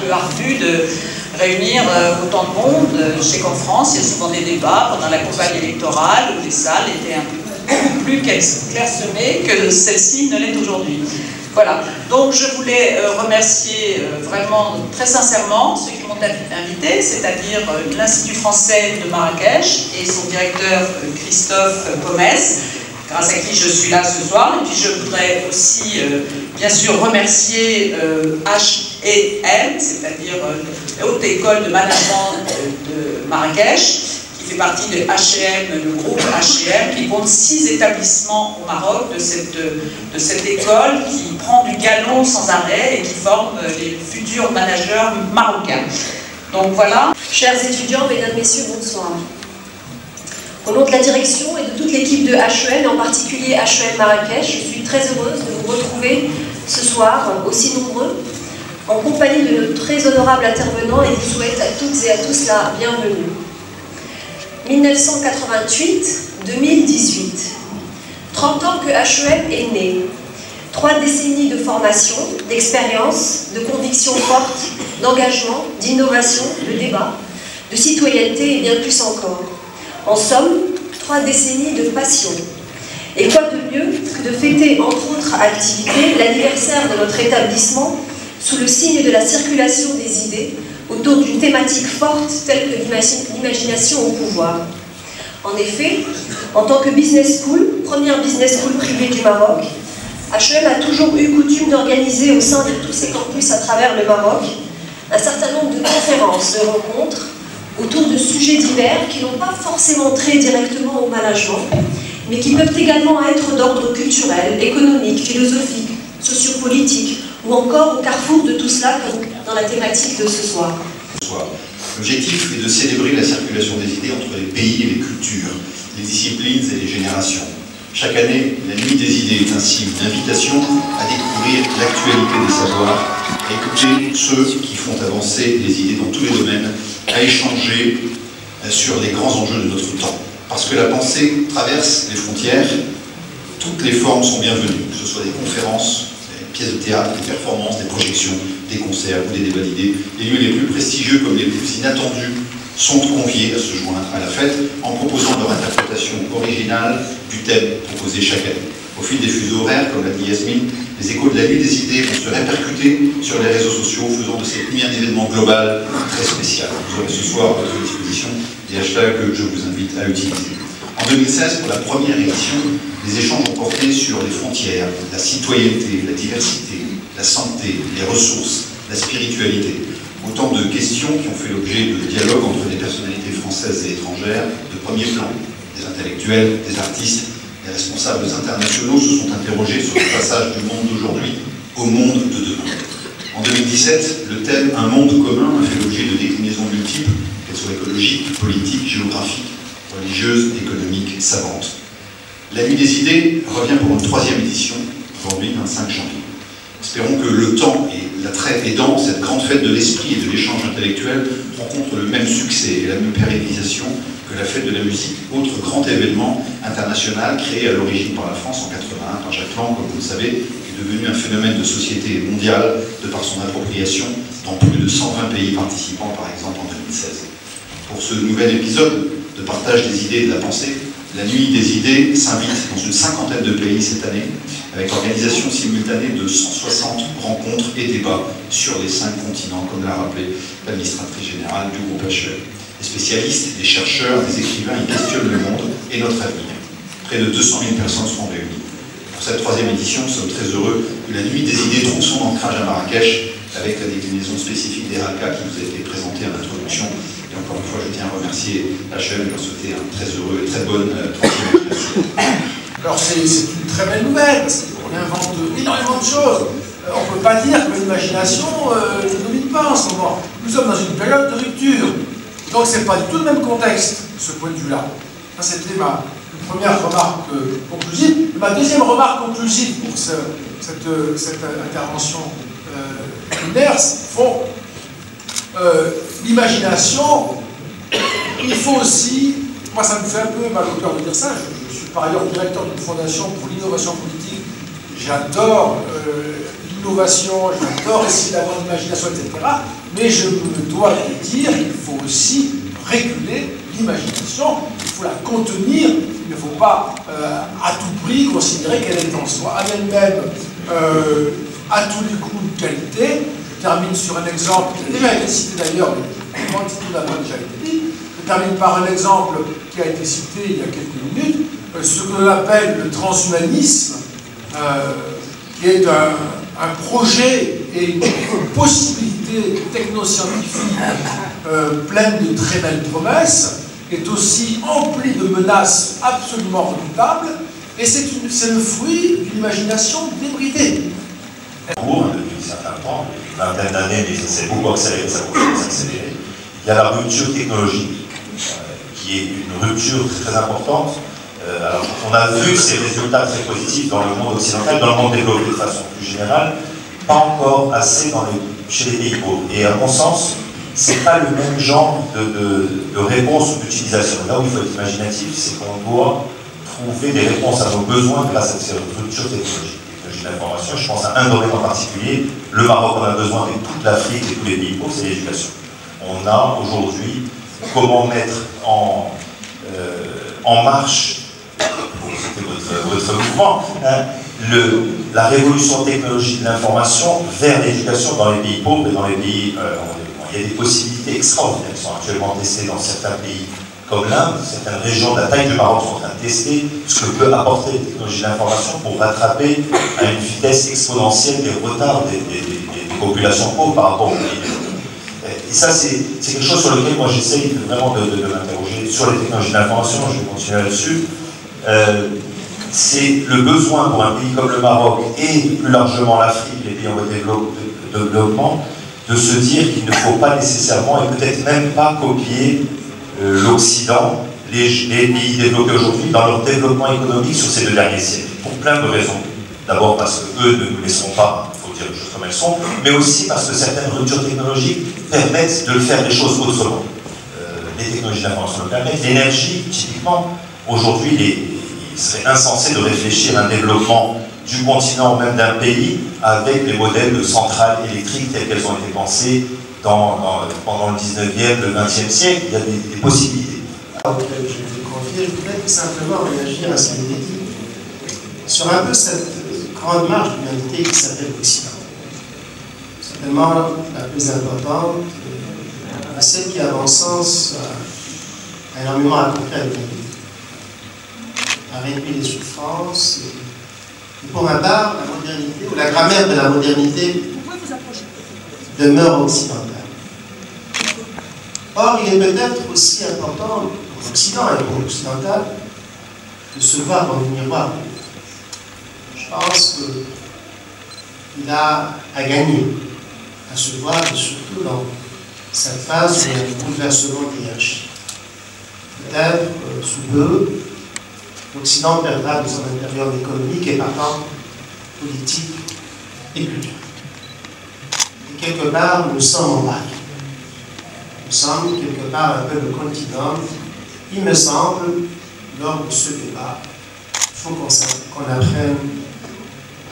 peu ardu de réunir autant de monde. Je sais qu'en France, il y a souvent des débats pendant la campagne électorale où les salles étaient beaucoup plus clairsemées que celle-ci ne l'est aujourd'hui. Voilà, donc je voulais remercier vraiment très sincèrement ceux qui m'ont invité, c'est-à-dire l'Institut français de Marrakech et son directeur Christophe Pomès, grâce à qui je suis là ce soir. Et puis je voudrais aussi, bien sûr, remercier HEM, c'est-à-dire la Haute École de Management de Marrakech, qui fait partie de HEM, le groupe HEM, qui compte 6 établissements au Maroc de cette école qui prend du galon sans arrêt et qui forme les futurs managers marocains. Donc voilà. Chers étudiants, mesdames, messieurs, bonsoir. Au nom de la direction et de toute l'équipe de HEM, en particulier HEM Marrakech, je suis très heureuse de vous retrouver ce soir, aussi nombreux, en compagnie de nos très honorables intervenants, et vous souhaite à toutes et à tous la bienvenue. 1988-2018. 30 ans que HEM est né. 3 décennies de formation, d'expérience, de convictions fortes, d'engagement, d'innovation, de débat, de citoyenneté et bien plus encore. En somme, 3 décennies de passion. Et quoi de mieux que de fêter, entre autres activités, l'anniversaire de notre établissement sous le signe de la circulation des idées, autour d'une thématique forte telle que l'imagination au pouvoir. En effet, en tant que business school, première business school privée du Maroc, HEM a toujours eu coutume d'organiser au sein de tous ses campus à travers le Maroc un certain nombre de conférences, de rencontres, autour de sujets divers qui n'ont pas forcément trait directement au management, mais qui peuvent également être d'ordre culturel, économique, philosophique, sociopolitique, ou encore au carrefour de tout cela, comme dans la thématique de ce soir. L'objectif est de célébrer la circulation des idées entre les pays et les cultures, les disciplines et les générations. Chaque année, la Nuit des idées est ainsi une invitation à découvrir l'actualité des savoirs, à écouter ceux qui font avancer les idées dans tous les domaines, à échanger sur les grands enjeux de notre temps. Parce que la pensée traverse les frontières, toutes les formes sont bienvenues, que ce soit des conférences, pièces de théâtre, des performances, des projections, des concerts ou des débats d'idées. Les lieux les plus prestigieux comme les plus inattendus sont conviés à se joindre à la fête en proposant leur interprétation originale du thème proposé chaque année. Au fil des fuseaux horaires, comme l'a dit Yasmine, les échos de la nuit des idées vont se répercuter sur les réseaux sociaux, faisant de cette nuit un événement global très spécial. Vous aurez ce soir à votre disposition des hashtags que je vous invite à utiliser. En 2016, pour la première édition, les échanges ont porté sur les frontières, la citoyenneté, la diversité, la santé, les ressources, la spiritualité. Autant de questions qui ont fait l'objet de dialogues entre des personnalités françaises et étrangères de premier plan. Des intellectuels, des artistes, des responsables internationaux se sont interrogés sur le passage du monde d'aujourd'hui au monde de demain. En 2017, le thème « Un monde commun » a fait l'objet de déclinaisons multiples, qu'elles soient écologiques, politiques, géographiques, religieuses, économiques, savantes. La Nuit des idées revient pour une 3e édition, aujourd'hui 25 janvier. Espérons que le temps et l'attrait aidant, cette grande fête de l'esprit et de l'échange intellectuel rencontre le même succès et la même pérennisation que la fête de la musique, autre grand événement international créé à l'origine par la France en 81 par Jacques Lang, comme vous le savez, qui est devenu un phénomène de société mondiale de par son appropriation dans plus de 120 pays participants, par exemple en 2016. Pour ce nouvel épisode de partage des idées et de la pensée, la Nuit des idées s'invite dans une 50aine de pays cette année, avec l'organisation simultanée de 160 rencontres et débats sur les 5 continents, comme l'a rappelé l'administratrice générale du groupe HEM. Des spécialistes, des chercheurs, des écrivains y questionnent le monde et notre avenir. Près de 200 000 personnes seront réunies. Pour cette 3e édition, nous sommes très heureux que la Nuit des idées trouve son ancrage à Marrakech, avec la déclinaison spécifique des RACA qui vous a été présentée à l'introduction. Et encore une fois, je tiens à remercier HEM et leur souhaiter un très heureux et très bonne 3e anniversaire. Alors c'est une très belle nouvelle, parce qu'on invente énormément de choses. On ne peut pas dire que l'imagination ne domine pas en ce moment. Nous sommes dans une période de rupture. Donc ce n'est pas du tout le même contexte, ce point de vue-là. Ça, c'était ma première remarque conclusive. Ma deuxième remarque conclusive pour cette intervention primaire, l'imagination, il faut aussi, moi ça me fait un peu mal au cœur de dire ça, je suis par ailleurs directeur d'une fondation pour l'innovation politique, j'adore l'innovation, j'adore essayer d'avoir l'imagination, etc. mais je me dois de dire qu'il faut aussi réguler l'imagination, il faut la contenir, il ne faut pas à tout prix considérer qu'elle est en soi, à elle-même, à tous les coups de qualité. Je termine sur un exemple qui a déjà été cité d'ailleurs, mais une quantité n'a pas déjà été dit. Je termine par un exemple qui a été cité il y a quelques minutes, ce que l'on appelle le transhumanisme, qui est un projet et une possibilité technoscientifique pleine de très belles promesses, est aussi empli de menaces absolument redoutables, et c'est le fruit d'une imagination débridée. Depuis un certain temps, une vingtaine d'années, mais ça s'est beaucoup accéléré, ça continue de s'accélérer. Il y a la rupture technologique, qui est une rupture très importante. Alors, on a vu ces résultats très positifs dans le monde occidental, dans le monde développé de façon plus générale, pas encore assez chez les pays pauvres. Et à mon sens, c'est pas le même genre de réponse ou d'utilisation. Là où il faut être imaginatif, c'est qu'on doit trouver des réponses à nos besoins grâce à ces ruptures technologiques. Technologie de l'information, je pense à un domaine en particulier. Le Maroc en a besoin, mais toute l'Afrique et tous les pays pauvres, c'est l'éducation. On a aujourd'hui comment mettre en marche, c'était votre mouvement, hein, la révolution technologique de l'information vers l'éducation dans les pays pauvres et dans les pays il y a des possibilités extraordinaires qui sont actuellement testées dans certains pays comme l'Inde. Certaines régions de la taille du Maroc sont en train de tester ce que peut apporter les technologies de l'information pour rattraper à une vitesse exponentielle les retards des populations pauvres par rapport aux pays développés. Et ça, c'est quelque chose sur lequel moi j'essaye vraiment de m'interroger sur les technologies de l'information. Je vais continuer là-dessus. C'est le besoin pour un pays comme le Maroc et plus largement l'Afrique, les pays en voie de développement, de se dire qu'il ne faut pas nécessairement et peut-être même pas copier l'Occident, les pays développés aujourd'hui dans leur développement économique sur ces 2 derniers siècles, pour plein de raisons. D'abord parce qu'eux ne nous laisseront pas, il faut dire les choses comme elles sont, mais aussi parce que certaines ruptures technologiques permettent de faire les choses autrement. Les technologies d'information le permettent. L'énergie, typiquement, aujourd'hui, il serait insensé de réfléchir à un développement du continent ou même d'un pays avec les modèles de centrales électriques telles qu'elles ont été pensées pendant le 19e, le 20e siècle. Il y a des possibilités. Je voudrais tout simplement réagir à ce qui a été dit sur un peu cette grande marche d'humanité qui s'appelle l'Occident. Certainement la plus importante, celle qui, à mon sens, a énormément apporté à l'humanité, a réduit les souffrances. Et pour ma part, la modernité, ou la grammaire de la modernité, demeure occidentale. Or, il est peut-être aussi important pour l'Occident et pour l'occidental de se voir dans le miroir. Je pense qu'il a à gagner à se voir, et surtout dans cette phase de bouleversement de l'hierarchie. Peut-être, sous peu, l'Occident perdra de son intérieur économique et partant politique et culturel. Et quelque part, nous sommes embarqués. Nous sommes quelque part un peu le continent. Il me semble, lors de ce débat, il faut qu'on apprenne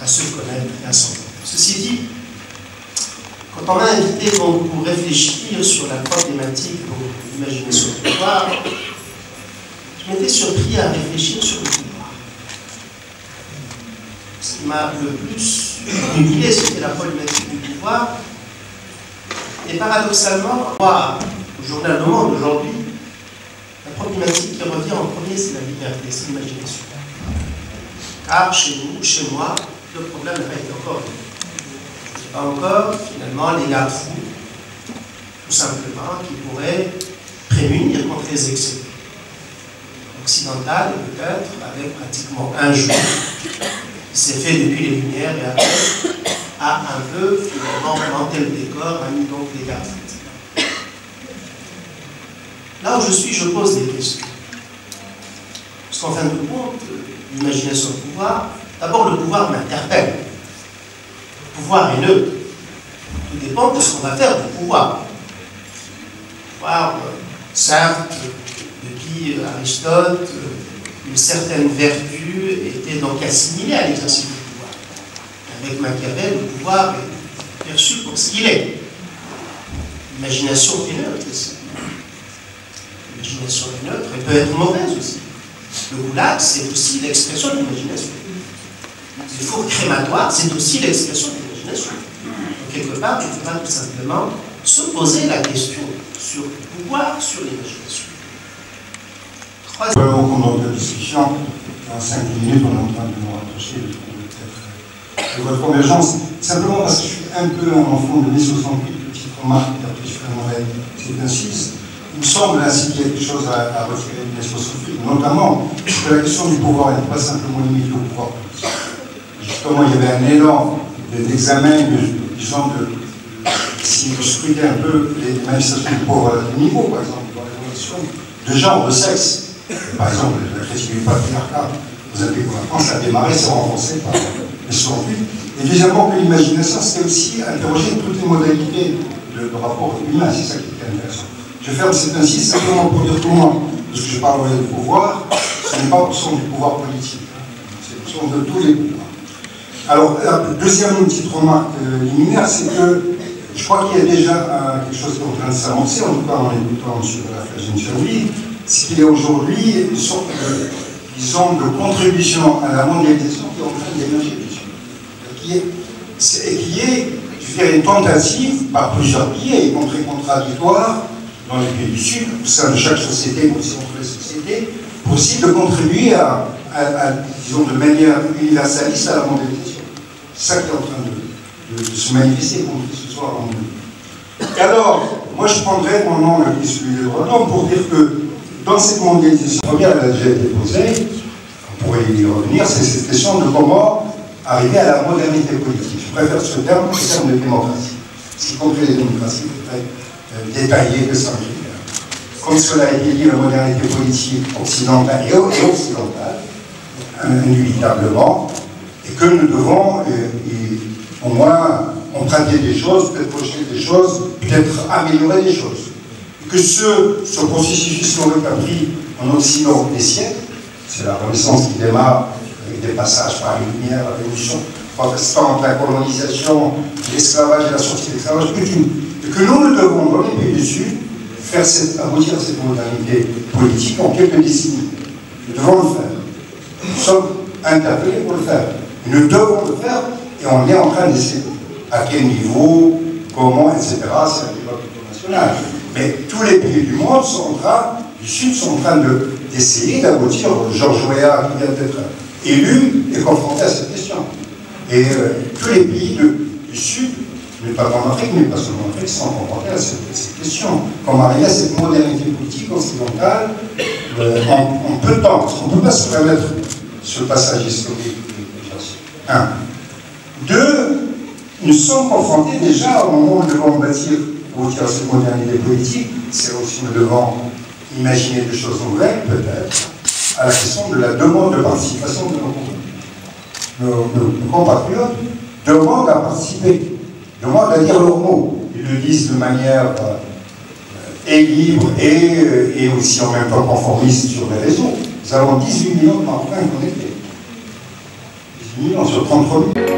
à se connaître et à s'entendre. Ceci dit, quand on m'a invité donc pour réfléchir sur la problématique de l'imagination du pouvoir, je m'étais surpris à réfléchir sur le pouvoir. Ce qui m'a le plus humilié, c'était la problématique du pouvoir. Et paradoxalement, moi, au journal Le Monde aujourd'hui, la problématique qui revient en premier, c'est la liberté, c'est l'imagination. Car chez nous, chez moi, le problème n'a pas été encore réglé. Pas encore, finalement, les garde-fous, tout simplement, qui pourraient prémunir contre les excès. Occidental, peut-être, avec pratiquement un jour, qui s'est fait depuis les Lumières et après, a un peu, finalement, planté le décor, a mis donc des garde-fous. Là où je suis, je pose des questions. Parce qu'en fin de compte, l'imagination du pouvoir, d'abord le pouvoir m'interpelle. Le pouvoir est neutre. Tout dépend de ce qu'on va faire du pouvoir. Le pouvoir, certes, depuis Aristote, une certaine vertu était donc assimilée à l'exercice du pouvoir. Avec Machiavel, le pouvoir est perçu pour ce qu'il est. L'imagination est neutre aussi. L'imagination est neutre, elle peut être mauvaise aussi. Le goulag, c'est aussi l'expression de l'imagination. Le four crématoire, c'est aussi l'expression de l'imagination. Donc, quelque part, il faudra tout simplement se poser la question sur le pouvoir, sur l'imagination. Au cours de la discussion, dans 5 minutes, on est en train de nous rapprocher peut-être de votre convergence. Simplement parce que je suis un peu un enfant de mai 68, petite remarque, et après je ferai cette insiste. Il me semble ainsi qu'il y a quelque chose à retirer de l'esposophie, notamment que la question du pouvoir n'est pas simplement limitée au pouvoir politique. Justement, il y avait un élan d'examen, disons, de scruter un peu les manifestations du pouvoir à tous niveaux, par exemple, dans l'évolution de genre, de sexe. Par exemple, la critique du patriarcat, vous avez vu que la France a démarré, s'est renforcée par les 68. Et deuxièmement, que l'imagination, c'était aussi interroger toutes les modalités de rapport humain, c'est ça qui était intéressant. Je ferme cette insiste simplement pour dire pour moi, parce que je parle du pouvoir, ce n'est pas pour son du pouvoir politique, c'est pour son de tous les pouvoirs. Alors, la deuxième petite remarque liminaire, c'est que je crois qu'il y a déjà quelque chose qui est en train de s'avancer, en tout cas en écoutant M. Laflage-Chaoui, c'est qu'il y a aujourd'hui une sorte de, disons, de contribution à la mondialisation qui est en train d'émerger qui est, je dirais, une tentative par plusieurs biais, y compris contradictoires, dans les pays du Sud, au sein de chaque société, mais aussi entre les sociétés, pour aussi de contribuer à disons, de manière universaliste à la mondialisation. C'est ça qui est en train de se manifester, y compris ce soir en nous. Et alors, moi je prendrais mon nom, qui est celui des droits de l'homme, pour dire que dans cette mondialisation, première, elle a déjà été posée, on pourrait y revenir, c'est cette question de comment arriver à la modernité politique. Je préfère ce terme que le terme de démocratie. Ce qui compris les démocraties est très détaillé que ça. Comme cela a été dit, la modernité politique occidentale et occidentale, indubitablement, et que nous devons, au moins, emprunter des choses, peut-être projeter des choses, peut-être améliorer des choses. Et que ce processus historique a pris en Occident des siècles, c'est la Renaissance qui démarre avec des passages par les Lumières, la Révolution protestante, la colonisation, l'esclavage et la sortie de l'esclavage, et que nous devons, dans les pays du Sud, faire aboutir à cette modernité politique en quelques décennies. Nous devons le faire. Nous sommes interpellés pour le faire. Et nous devons le faire, et on est en train d'essayer. À quel niveau, comment, etc. C'est un débat international. Mais tous les pays du monde du Sud sont en train d'essayer d'aboutir. Georges Weah, qui vient d'être élu, est confronté à cette question. Et tous les pays du Sud, mais pas qu'en Afrique, mais pas seulement en Afrique, sont confrontés à cette question. Comment arriver à cette modernité politique occidentale en peu de temps, parce qu'on ne peut pas se permettre ce passage historique. Un. Deux, nous sommes confrontés déjà au moment où nous devons bâtir cette modernité politique, c'est aussi nous devons imaginer des choses nouvelles, peut-être, à la question de la demande de participation de nos compatriotes, demandent à participer, demandent à dire leurs mots. Ils le disent de manière libre et aussi en même temps conformiste sur les réseaux. Nous avons 18 millions de Marocains connectés. 18 millions sur 33 millions.